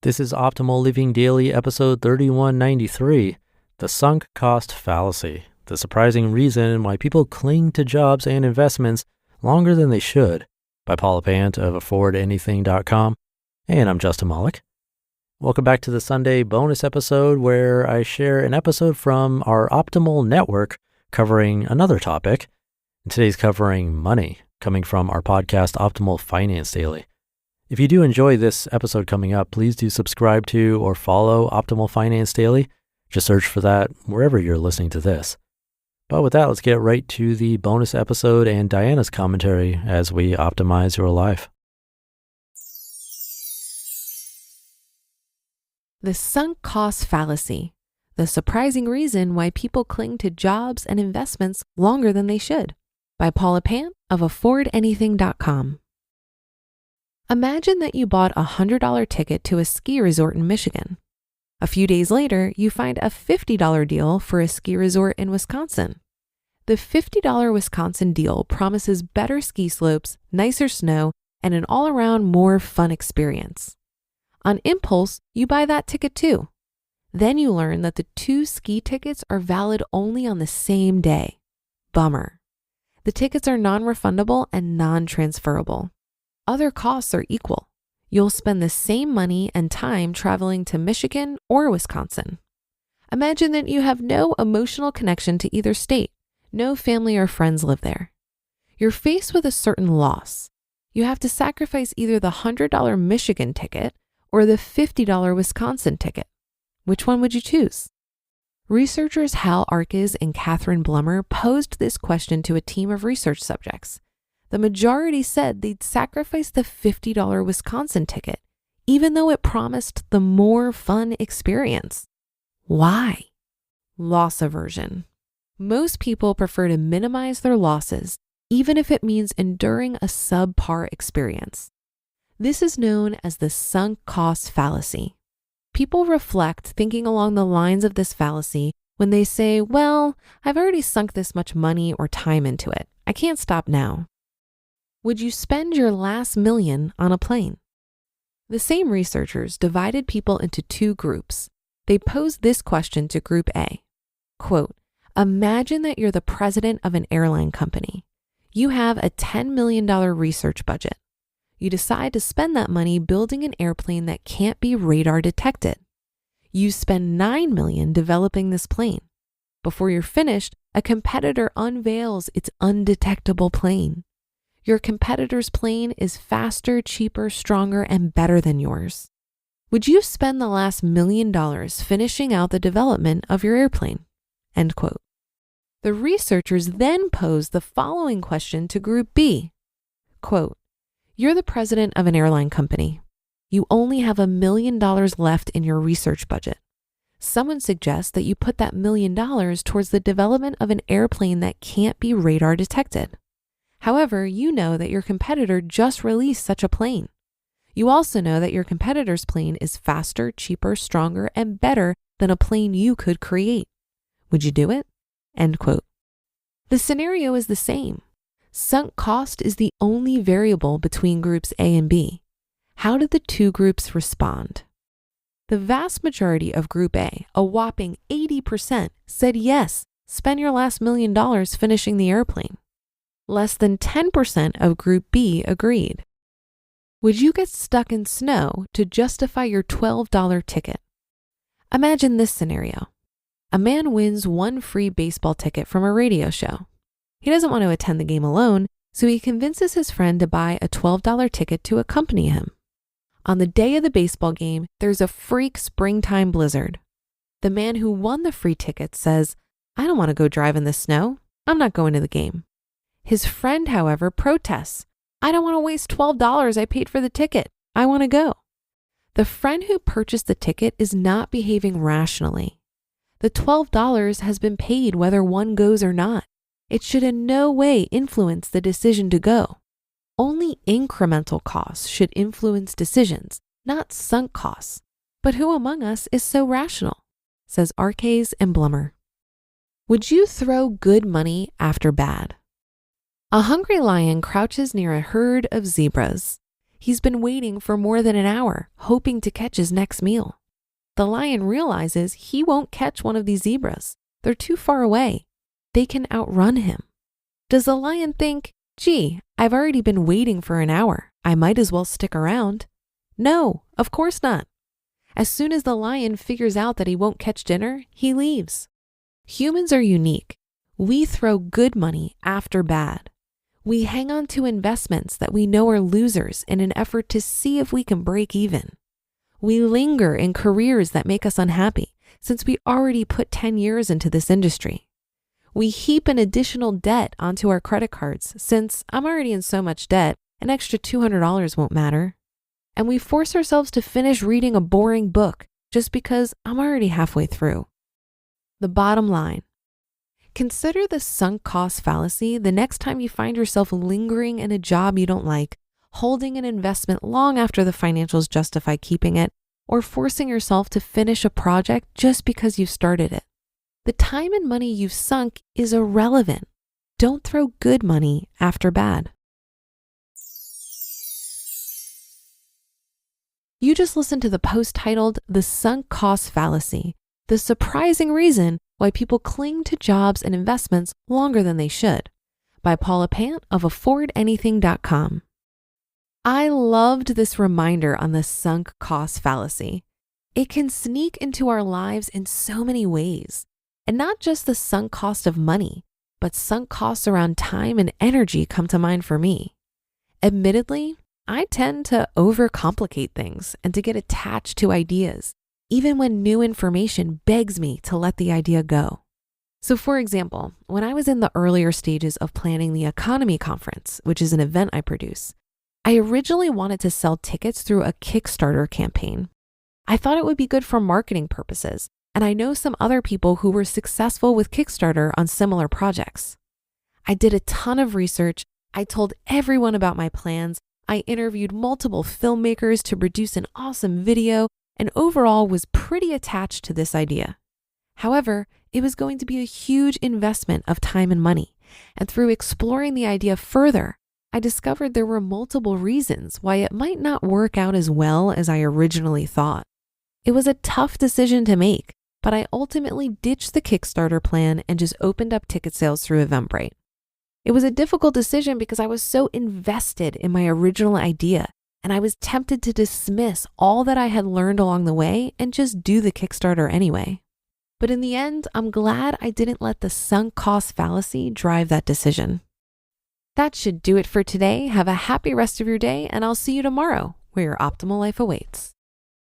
This is Optimal Living Daily, episode 3193, The Sunk Cost Fallacy, the surprising reason why people cling to jobs and investments longer than they should, by Paula Pant of affordanything.com. And I'm Justin Malik. Welcome back to the Sunday bonus episode where I share an episode from our Optimal Network covering another topic. And today's covering money, coming from our podcast Optimal Finance Daily. If you do enjoy this episode coming up, please do subscribe to or follow Optimal Finance Daily. Just search for that wherever you're listening to this. But with that, let's get right to the bonus episode and Diana's commentary as we optimize your life. The Sunk Cost Fallacy, the surprising reason why people cling to jobs and investments longer than they should, by Paula Pant of affordanything.com. Imagine that you bought a $100 ticket to a ski resort in Michigan. A few days later, you find a $50 deal for a ski resort in Wisconsin. The $50 Wisconsin deal promises better ski slopes, nicer snow, and an all-around more fun experience. On impulse, you buy that ticket too. Then you learn that the two ski tickets are valid only on the same day. Bummer. The tickets are non-refundable and non-transferable. Other costs are equal. You'll spend the same money and time traveling to Michigan or Wisconsin. Imagine that you have no emotional connection to either state. No family or friends live there. You're faced with a certain loss. You have to sacrifice either the $100 Michigan ticket or the $50 Wisconsin ticket. Which one would you choose? Researchers Hal Arkes and Catherine Blummer posed this question to a team of research subjects. The majority said they'd sacrifice the $50 Wisconsin ticket, even though it promised the more fun experience. Why? Loss aversion. Most people prefer to minimize their losses, even if it means enduring a subpar experience. This is known as the sunk cost fallacy. People reflect thinking along the lines of this fallacy when they say, well, I've already sunk this much money or time into it. I can't stop now. Would you spend your last million on a plane? The same researchers divided people into two groups. They posed this question to Group A. Quote, imagine that you're the president of an airline company. You have a $10 million research budget. You decide to spend that money building an airplane that can't be radar detected. You spend $9 million developing this plane. Before you're finished, a competitor unveils its undetectable plane. Your competitor's plane is faster, cheaper, stronger, and better than yours. Would you spend the last $1 million finishing out the development of your airplane? End quote. The researchers then posed the following question to Group B. Quote, you're the president of an airline company. You only have $1 million left in your research budget. Someone suggests that you put that $1 million towards the development of an airplane that can't be radar detected. However, you know that your competitor just released such a plane. You also know that your competitor's plane is faster, cheaper, stronger, and better than a plane you could create. Would you do it? End quote. The scenario is the same. Sunk cost is the only variable between groups A and B. How did the two groups respond? The vast majority of Group A, a whopping 80%, said yes, spend your last $1 million finishing the airplane. Less than 10% of Group B agreed. Would you get stuck in snow to justify your $12 ticket? Imagine this scenario. A man wins one free baseball ticket from a radio show. He doesn't want to attend the game alone, so he convinces his friend to buy a $12 ticket to accompany him. On the day of the baseball game, there's a freak springtime blizzard. The man who won the free ticket says, I don't want to go drive in the snow. I'm not going to the game. His friend, however, protests. I don't want to waste $12 I paid for the ticket. I want to go. The friend who purchased the ticket is not behaving rationally. The $12 has been paid whether one goes or not. It should in no way influence the decision to go. Only incremental costs should influence decisions, not sunk costs. But who among us is so rational? Says Arkes and Blummer. Would you throw good money after bad? A hungry lion crouches near a herd of zebras. He's been waiting for more than an hour, hoping to catch his next meal. The lion realizes he won't catch one of these zebras. They're too far away. They can outrun him. Does the lion think, gee, I've already been waiting for an hour. I might as well stick around? No, of course not. As soon as the lion figures out that he won't catch dinner, he leaves. Humans are unique. We throw good money after bad. We hang on to investments that we know are losers in an effort to see if we can break even. We linger in careers that make us unhappy since we already put 10 years into this industry. We heap an additional debt onto our credit cards since I'm already in so much debt, an extra $200 won't matter. And we force ourselves to finish reading a boring book just because I'm already halfway through. The bottom line. Consider the sunk cost fallacy the next time you find yourself lingering in a job you don't like, holding an investment long after the financials justify keeping it, or forcing yourself to finish a project just because you've started it. The time and money you've sunk is irrelevant. Don't throw good money after bad. You just listened to the post titled The Sunk Cost Fallacy, the surprising reason why people cling to jobs and investments longer than they should, by Paula Pant of affordanything.com. I loved this reminder on the sunk cost fallacy. It can sneak into our lives in so many ways, and not just the sunk cost of money, but sunk costs around time and energy come to mind for me. Admittedly, I tend to overcomplicate things and to get attached to ideas, even when new information begs me to let the idea go. So for example, when I was in the earlier stages of planning the Economy Conference, which is an event I produce, I originally wanted to sell tickets through a Kickstarter campaign. I thought it would be good for marketing purposes, and I know some other people who were successful with Kickstarter on similar projects. I did a ton of research. I told everyone about my plans. I interviewed multiple filmmakers to produce an awesome video, and overall was pretty attached to this idea. However, it was going to be a huge investment of time and money, and through exploring the idea further, I discovered there were multiple reasons why it might not work out as well as I originally thought. It was a tough decision to make, but I ultimately ditched the Kickstarter plan and just opened up ticket sales through Eventbrite. It was a difficult decision because I was so invested in my original idea, and I was tempted to dismiss all that I had learned along the way and just do the Kickstarter anyway. But in the end, I'm glad I didn't let the sunk cost fallacy drive that decision. That should do it for today. Have a happy rest of your day, and I'll see you tomorrow where your optimal life awaits.